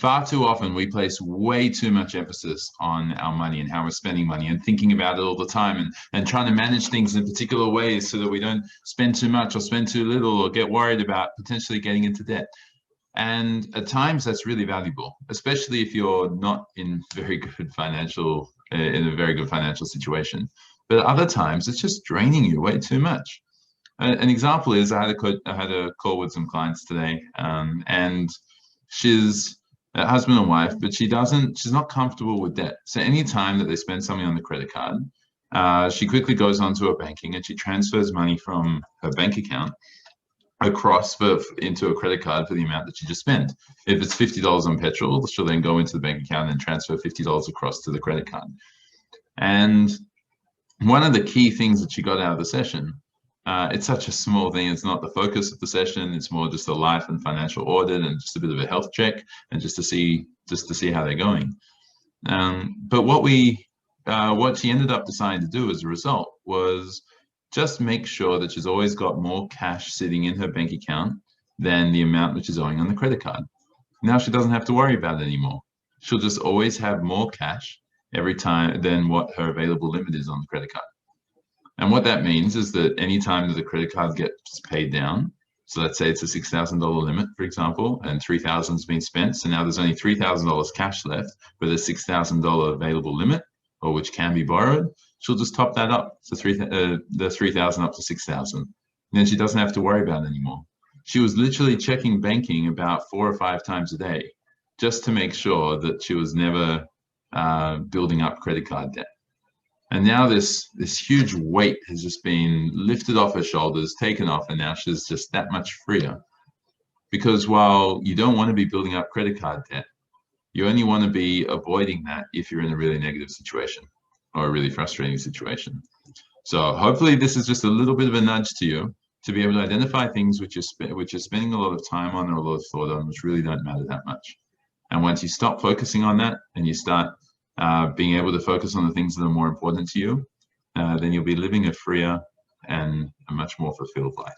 far too often we place way too much emphasis on our money and how we're spending money and thinking about it all the time and trying to manage things in particular ways so that we don't spend too much or spend too little or get worried about potentially getting into debt. And at times that's really valuable, especially if you're not in very good financial, in a very good financial situation. But at other times it's just draining you way too much. An example is I had a call with some clients today, and she's a husband and wife, but she's not comfortable with debt. So any time that they spend something on the credit card, she quickly goes onto her banking and she transfers money from her bank account across into a credit card for the amount that she just spent. If it's $50 on petrol, she'll then go into the bank account and transfer $50 across to the credit card. And one of the key things that she got out of the session, it's such a small thing, it's not the focus of the session, it's more just a life and financial audit and just a bit of a health check and just to see how they're going. But what she ended up deciding to do as a result was just make sure that she's always got more cash sitting in her bank account than the amount which is owing on the credit card. Now she doesn't have to worry about it anymore. She'll just always have more cash every time than what her available limit is on the credit card. And what that means is that any time that the credit card gets paid down, so let's say it's a $6,000 limit, for example, and $3,000 has been spent, so now there's only $3,000 cash left with a $6,000 available limit, or which can be borrowed, she'll just top that up to the 3,000 up to 6,000. And then she doesn't have to worry about it anymore. She was literally checking banking about 4 or 5 times a day just to make sure that she was never building up credit card debt. And now this huge weight has just been lifted off her shoulders, taken off, and now she's just that much freer. Because while you don't want to be building up credit card debt, you only want to be avoiding that if you're in a really negative situation or a really frustrating situation. So hopefully this is just a little bit of a nudge to you to be able to identify things which you're spending a lot of time on or a lot of thought on, which really don't matter that much. And once you stop focusing on that and you start being able to focus on the things that are more important to you, then you'll be living a freer and a much more fulfilled life.